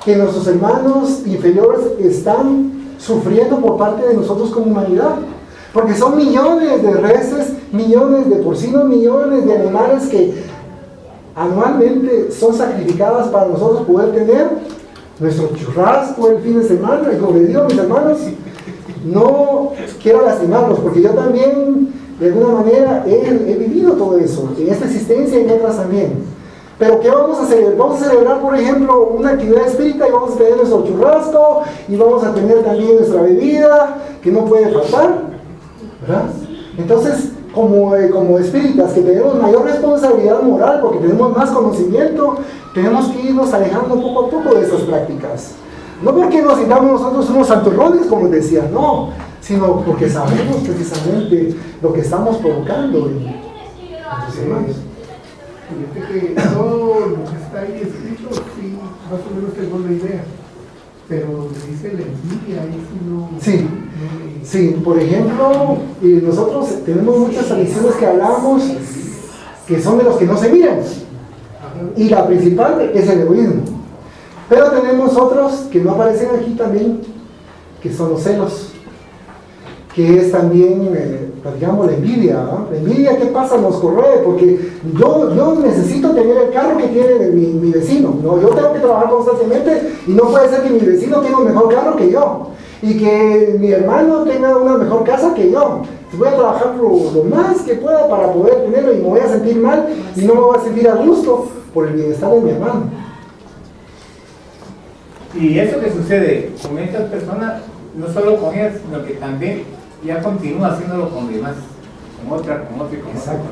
que nuestros hermanos inferiores están sufriendo por parte de nosotros como humanidad. Porque son millones de reses, millones de porcinos, millones de animales que anualmente son sacrificadas para nosotros poder tener nuestro churrasco el fin de semana. Y como les digo, mis hermanos, no quiero lastimarlos, porque yo también, de alguna manera, he vivido todo eso, en esta existencia y en otras también. Pero ¿qué vamos a hacer? Vamos a celebrar, por ejemplo, una actividad espírita y vamos a tener nuestro churrasco y vamos a tener también nuestra bebida, que no puede faltar, ¿verdad? Entonces, como espíritas que tenemos mayor responsabilidad moral, porque tenemos más conocimiento, tenemos que irnos alejando poco a poco de esas prácticas. No porque nos sintamos nosotros unos santurrones, como decía, no, sino porque sabemos precisamente lo que estamos provocando en nuestros hermanos. Fíjate que todo lo que está ahí escrito, sí, más o menos tengo la idea, pero me dice la envidia, ahí sí no... Sí, por ejemplo, nosotros tenemos muchas tradiciones que hablamos que son de los que no se miran, y la principal es el egoísmo. Pero tenemos otros que no aparecen aquí también, que son los celos, que es también, digamos, la envidia, ¿no? La envidia, ¿qué pasa? Nos corroe, porque yo necesito tener el carro que tiene mi vecino, ¿no? Yo tengo que trabajar constantemente y no puede ser que mi vecino tenga un mejor carro que yo y que mi hermano tenga una mejor casa que yo. Voy a trabajar lo más que pueda para poder tenerlo y me voy a sentir mal y no me voy a sentir a gusto por el bienestar de mi hermano. Y eso que sucede con estas personas, no solo con ellas, sino que también ya continúa haciéndolo con demás, con otra y con otra. Exacto.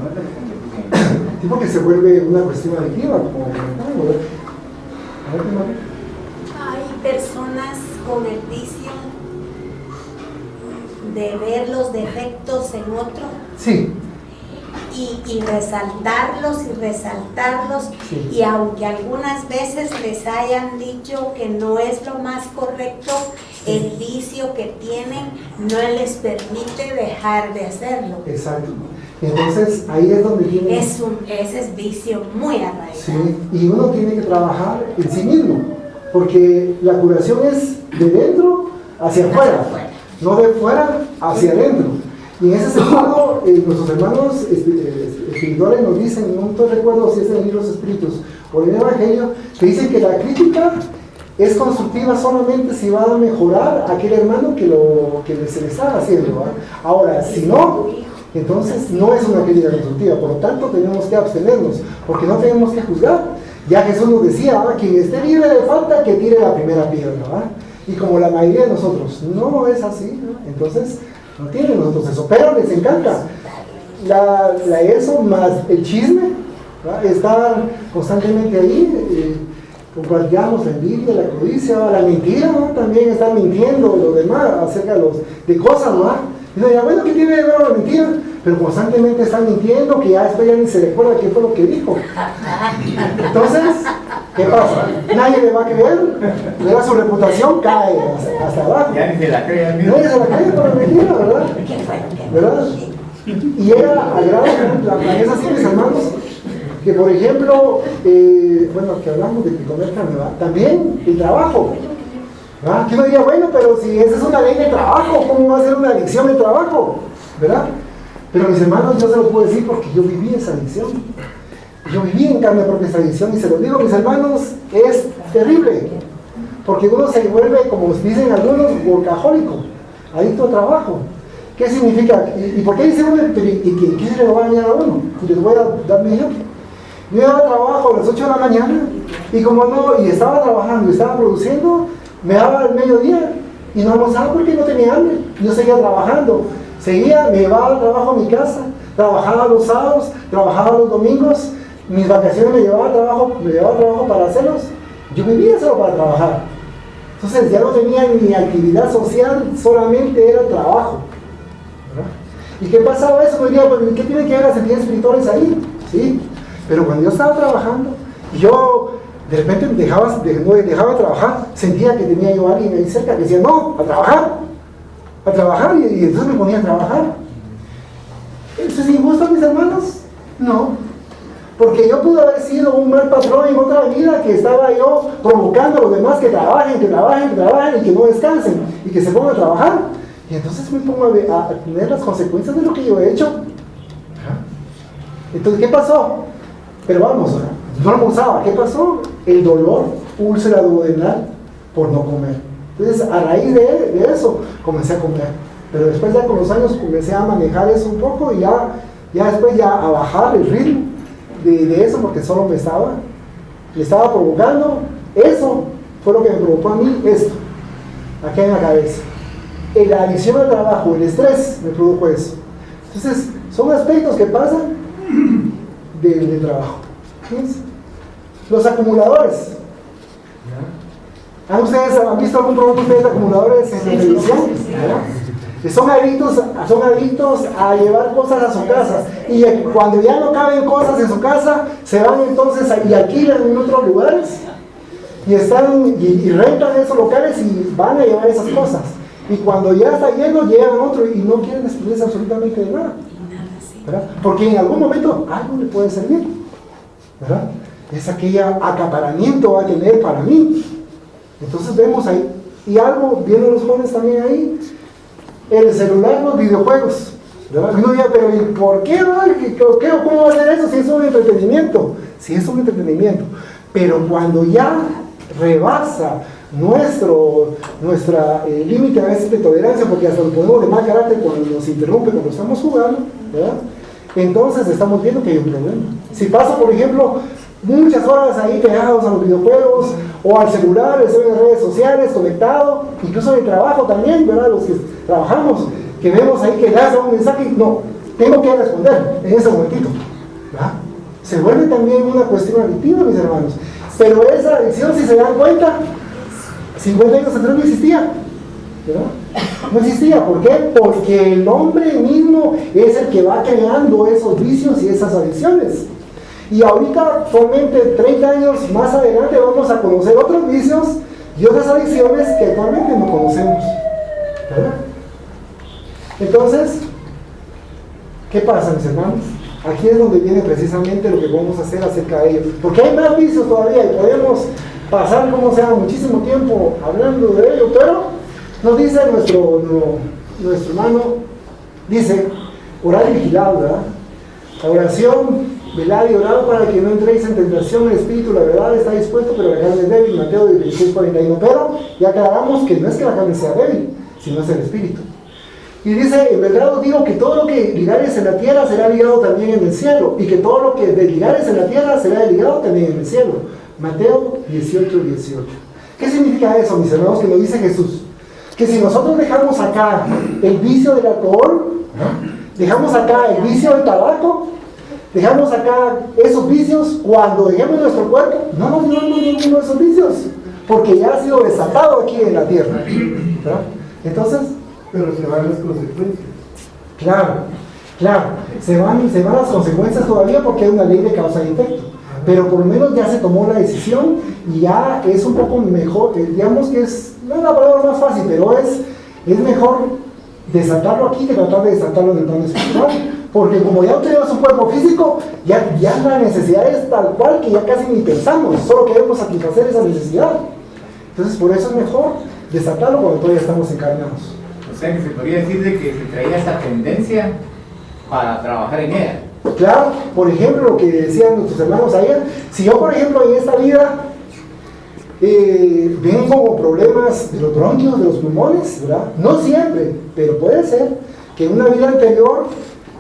Tipo que se vuelve una cuestión adictiva, como comentaba. Hay personas con el vicio de ver los defectos en otro. Sí. Y resaltarlos, sí. Y aunque algunas veces les hayan dicho que no es lo más correcto, el vicio que tienen no les permite dejar de hacerlo. Exacto. Entonces ahí es donde tiene... Ese es vicio muy arraigado. Sí, y uno tiene que trabajar en sí mismo, porque la curación es de dentro hacia afuera, no de fuera hacia adentro. Y en ese sentido, nuestros hermanos espirituales nos dicen, no te recuerdo si es en el libro de los Espíritus o en el Evangelio, que dicen que la crítica es constructiva solamente si va a mejorar a aquel hermano que se le está haciendo, ¿verdad? Ahora, si no, entonces no es una crítica constructiva, por lo tanto tenemos que abstenernos, porque no tenemos que juzgar. Ya Jesús nos decía, ¿verdad? Quien esté libre de falta, que tire la primera piedra, ¿verdad? Y como la mayoría de nosotros no es así, ¿no? Entonces No tienen nosotros eso, pero les encanta. Eso más el chisme, ¿verdad? Estar constantemente ahí, compartíamos la envidia, la codicia, la mentira, ¿no? También están mintiendo los demás acerca de cosas, ¿no? Y uno dirá, bueno, ¿qué tiene de ver la mentira? Pero constantemente están mintiendo, que ya después ya ni se recuerda qué fue lo que dijo. Entonces, ¿qué pasa? Nadie le va a creer, ¿verdad? Su reputación cae hasta abajo. Ya ni se la cree al mismo. Nadie se la cree por la mentira, ¿verdad? ¿Verdad? Y era agrado, es así, mis hermanos, que por ejemplo, bueno, que hablamos de comer carne, también el trabajo. ¿Verdad? Que uno diría, bueno, pero si esa es una ley de trabajo, ¿cómo va a ser una adicción de trabajo? ¿Verdad? Pero mis hermanos, yo se lo puedo decir porque yo viví esa adicción. Yo viví en carne propia esa adicción y se lo digo, mis hermanos, es terrible. Porque uno se vuelve, como dicen algunos, workahólico, adicto al trabajo. ¿Qué significa? ¿Y por qué dice uno? ¿Y qué se le va a dañar a uno? Les voy a dar mi ejemplo. Yo iba a trabajo a las 8 de la mañana y como no, y estaba trabajando y estaba produciendo, me daba el mediodía y no almorzaba porque no tenía hambre. Yo seguía trabajando, me llevaba al trabajo a mi casa, trabajaba los sábados, trabajaba los domingos, mis vacaciones me llevaba al trabajo para hacerlos. Yo vivía solo para trabajar. Entonces ya no tenía ni actividad social, solamente era trabajo. ¿Verdad? ¿Y qué pasaba eso? Me diría, ¿qué tiene que ver las entidades espirituales ahí? ¿Sí? Pero cuando yo estaba trabajando, yo de repente dejaba de trabajar, sentía que tenía yo a alguien ahí cerca que decía, no, a trabajar, y entonces me ponía a trabajar. ¿Eso es injusto, mis hermanos? No. Porque yo pude haber sido un mal patrón en otra vida que estaba yo provocando a los demás que trabajen y que no descansen y que se pongan a trabajar. Y entonces me pongo a tener las consecuencias de lo que yo he hecho. Entonces, ¿qué pasó? Pero vamos, no almorzaba. ¿Qué pasó? El dolor, úlcera duodenal por no comer. Entonces, a raíz de eso, comencé a comer. Pero después ya con los años comencé a manejar eso un poco y ya después a bajar el ritmo de eso porque solo me estaba provocando. Eso fue lo que me provocó a mí esto, acá en la cabeza. La adicción al trabajo, el estrés me produjo eso. Entonces, son aspectos que pasan del trabajo. ¿Fíjense? Los acumuladores. ¿Ustedes han visto algún producto de acumuladores en la televisión? Son adictos a llevar cosas a su casa. Y cuando ya no caben cosas en su casa, se van entonces y alquilan en otros lugares. Y rentan esos locales y van a llevar esas cosas. Y cuando ya está lleno, llegan otro y no quieren desprenderse absolutamente de nada. ¿Verdad? Porque en algún momento algo le puede servir. ¿Verdad? Es aquel acaparamiento va a tener para mí. Entonces vemos ahí, y algo, viendo los jóvenes también ahí, el celular, los videojuegos. ¿Verdad? Y uno diría, pero ¿y por qué? ¿Cómo va a ser eso si es un entretenimiento? Si es un entretenimiento. Pero cuando ya rebasa nuestra límite a veces de tolerancia, porque hasta nos ponemos de mal carácter cuando nos interrumpe, cuando estamos jugando, ¿verdad? Entonces estamos viendo que hay un problema. Si paso, por ejemplo, muchas horas ahí pegados a los videojuegos o al celular, estoy en las redes sociales, conectado, incluso en el trabajo también, ¿verdad? Los que trabajamos, que vemos ahí que das un mensaje, no, tengo que responder en ese momentito, ¿verdad? Se vuelve también una cuestión adictiva, mis hermanos. Pero esa adicción, si se dan cuenta, 50 años atrás no existía, ¿verdad? No existía. ¿Por qué? Porque el hombre mismo es el que va creando esos vicios y esas adicciones. Y ahorita, actualmente, 30 años más adelante, vamos a conocer otros vicios y otras adicciones que actualmente no conocemos, ¿verdad? Entonces, ¿qué pasa, mis hermanos? Aquí es donde viene precisamente lo que vamos a hacer acerca de ello. Porque hay más vicios todavía y podemos pasar, como sea, muchísimo tiempo hablando de ello, pero nos dice nuestro hermano, dice, orar y vigilar, ¿verdad? La oración, velad y orad para que no entréis en tentación, el espíritu, la verdad, está dispuesto, pero la carne es débil, Mateo 16:41, pero ya aclaramos que no es que la carne sea débil, sino es el espíritu. Y dice, en verdad os digo que todo lo que ligares en la tierra será ligado también en el cielo, y que todo lo que desligares en la tierra será ligado también en el cielo. Mateo 18:18. ¿Qué significa eso, mis hermanos, que lo dice Jesús? que si nosotros dejamos acá el vicio del alcohol, dejamos acá el vicio del tabaco, dejamos acá esos vicios, cuando dejemos nuestro cuerpo, no nos llevamos ninguno de esos vicios, porque ya ha sido desatado aquí en la tierra, ¿verdad? Entonces, pero se van las consecuencias. Claro, se van las consecuencias todavía porque hay una ley de causa y efecto, pero por lo menos ya se tomó la decisión y ya es un poco mejor, digamos que no es la palabra más fácil, pero es mejor desatarlo aquí que tratar de desatarlo en el plano espiritual, porque como ya tenemos un cuerpo físico, ya la necesidad es tal cual que ya casi ni pensamos, solo queremos satisfacer esa necesidad. Entonces por eso es mejor desatarlo cuando todavía estamos encarnados. O sea que se podría decir de que se traía esa tendencia para trabajar en ella. Claro, por ejemplo, lo que decían nuestros hermanos ayer, si yo por ejemplo en esta vida vengo con problemas de los bronquios, de los pulmones, ¿verdad? No siempre, pero puede ser que en una vida anterior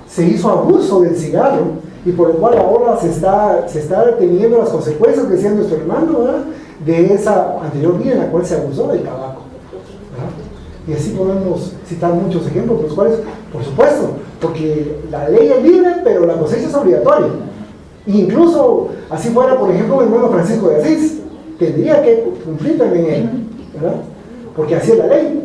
se hizo abuso del cigarro y por lo cual ahora se está teniendo las consecuencias, decía nuestro hermano, ¿verdad? De esa anterior vida en la cual se abusó del tabaco, ¿verdad? Y así podemos citar muchos ejemplos, los cuales, por supuesto, porque la ley es libre, pero la cosecha es obligatoria. Incluso, así fuera, por ejemplo, el hermano Francisco de Asís, tendría que cumplir también él, ¿verdad? Porque así es la ley,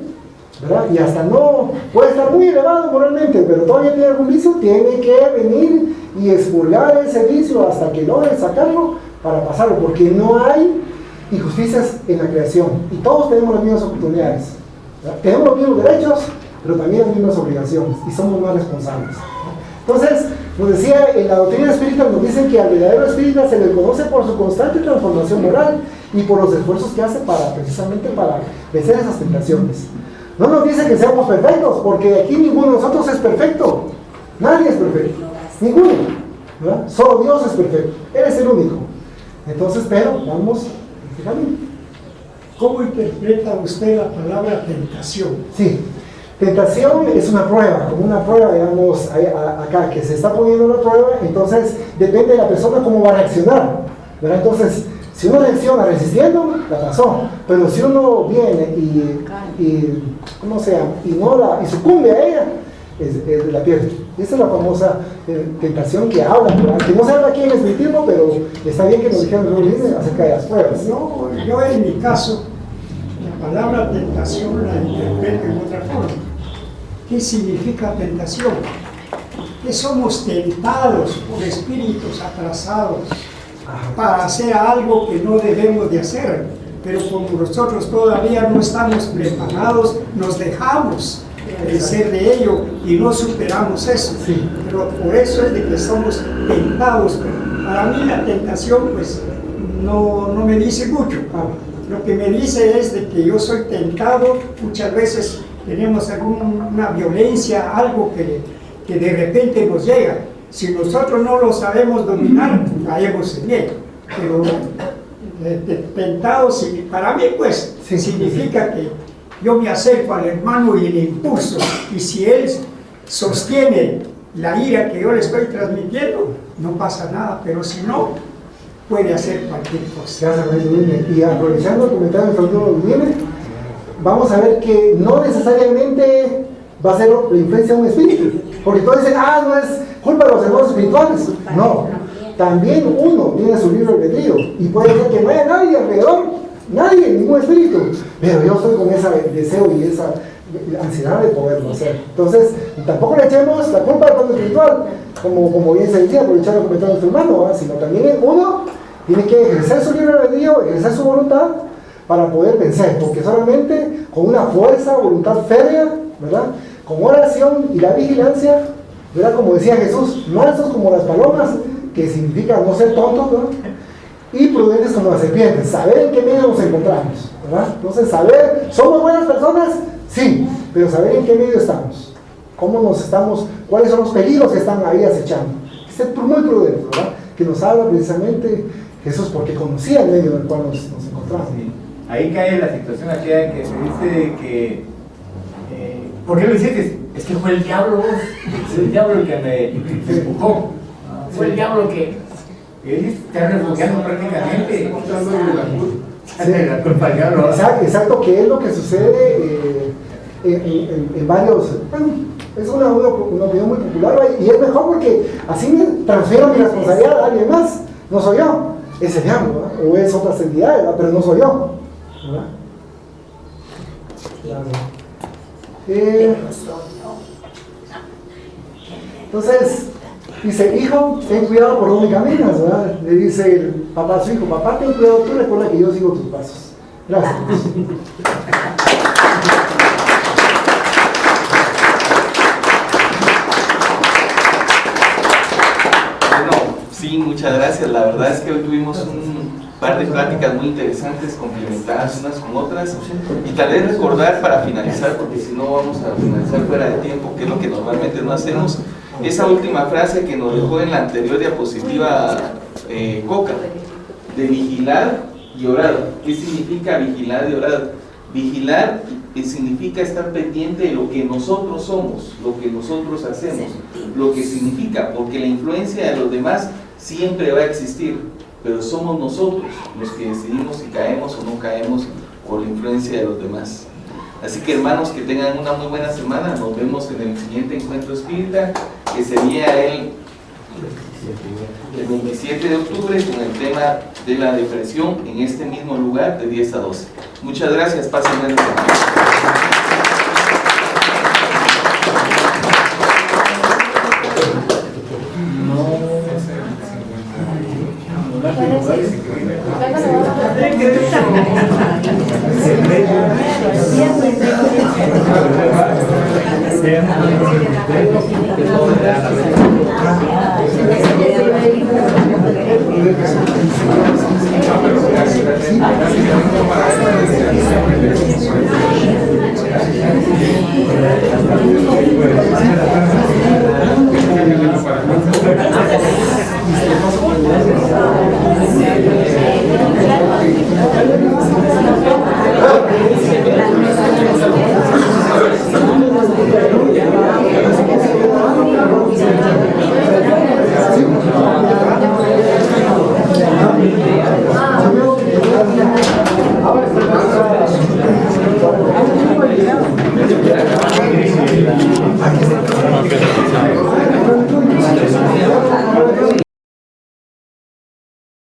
¿verdad? Y hasta no puede estar muy elevado moralmente, pero todavía tiene algún vicio, tiene que venir y expurgar ese vicio hasta que logre sacarlo para pasarlo, porque no hay injusticias en la creación y todos tenemos las mismas oportunidades, ¿verdad? Tenemos los mismos derechos, pero también las mismas obligaciones y somos más responsables. Entonces, nos decía, en la doctrina espírita nos dicen que al verdadero espírita se le conoce por su constante transformación moral y por los esfuerzos que hace precisamente para vencer esas tentaciones. No nos dice que seamos perfectos, porque aquí ninguno de nosotros es perfecto. Nadie es perfecto. Ninguno, ¿verdad? Solo Dios es perfecto. Él es el único. Entonces, pero vamos a este camino. ¿Cómo interpreta usted la palabra tentación? Sí. Tentación es una prueba, como una prueba, digamos, acá, que se está poniendo una prueba, entonces depende de la persona cómo va a reaccionar, ¿verdad? Entonces, si uno reacciona resistiendo, la pasó, pero si uno viene y ¿cómo se llama? Y sucumbe a ella, la pierde. Esa es la famosa tentación que habla, ¿verdad? Que no se habla aquí en el espiritismo, pero está bien que nos dijeran acerca de las pruebas. No, yo en mi caso, la palabra tentación la interpreto en otra forma. ¿Qué significa tentación? Que somos tentados por espíritus atrasados para hacer algo que no debemos de hacer, pero como nosotros todavía no estamos preparados, nos dejamos ser de ello y no superamos eso. Sí. Pero por eso es de que somos tentados. Para mí la tentación pues no me dice mucho. Lo que me dice es de que yo soy tentado, muchas veces tenemos alguna violencia, algo que de repente nos llega. Si nosotros no lo sabemos dominar, caemos en ello. Pero tentado, para mí pues, significa que yo me acerco al hermano y le impulso. Y si él sostiene la ira que yo le estoy transmitiendo, no pasa nada. Pero si no, puede hacer cualquier cosa. Gracias, Maestro. Y aprovechando el comentario de Fernando Guillermo, vamos a ver que no necesariamente va a ser la influencia de un espíritu, porque todos dicen, no es culpa de los hermanos espirituales. No, también uno tiene su libre albedrío y puede ser que no haya nadie alrededor, nadie, ningún espíritu, pero yo estoy con ese deseo y esa ansiedad de poderlo hacer. Entonces, tampoco le echemos la culpa al plano espiritual, como bien se decía, aprovechar el comentario de nuestro hermano, sino también uno tiene que ejercer su libre albedrío, ejercer su voluntad para poder vencer, porque solamente con una fuerza, voluntad férrea, ¿verdad? Con oración y la vigilancia, ¿verdad? Como decía Jesús, mansos como las palomas, que significa no ser tontos, ¿verdad? Y prudentes como las serpientes, saber en qué medio nos encontramos, ¿verdad? Entonces, saber, ¿somos buenas personas? Sí, pero saber en qué medio estamos, cómo nos estamos, cuáles son los peligros que están ahí acechando. Ser muy prudente, ¿verdad? Que nos habla precisamente Jesús, porque conocía el medio en el cual nos encontramos. Sí. Ahí cae la situación aquella que se dice que ¿por qué lo hiciste? Es que fue el diablo, fue el diablo el que me empujó, fue el diablo que él está refugiando prácticamente. La culpa al diablo. Exacto, que es lo que sucede en varios, bueno, es una opinión muy popular, ¿verdad? Y es mejor porque así me transfiero mi responsabilidad a alguien más, no soy yo, es el diablo, ¿verdad? O es otras entidades, ¿verdad? Pero no soy yo, ¿verdad? Entonces, dice, hijo, ten cuidado por donde caminas, ¿verdad? Le dice el papá a su hijo, papá, ten cuidado, tú recuerda que yo sigo tus pasos. Gracias. Sí, muchas gracias. La verdad es que hoy tuvimos un par de pláticas muy interesantes, complementadas unas con otras. Y tal vez recordar para finalizar, porque si no vamos a finalizar fuera de tiempo, que es lo que normalmente no hacemos, esa última frase que nos dejó en la anterior diapositiva Coca, de vigilar y orar. ¿Qué significa vigilar y orar? Vigilar significa estar pendiente de lo que nosotros somos, lo que nosotros hacemos, lo que significa, porque la influencia de los demás siempre va a existir, pero somos nosotros los que decidimos si caemos o no caemos por la influencia de los demás. Así que hermanos, que tengan una muy buena semana. Nos vemos en el siguiente encuentro espírita, que sería el 27 de octubre, con el tema de la depresión, en este mismo lugar de 10 a 12. Muchas gracias, pasen buenas noches.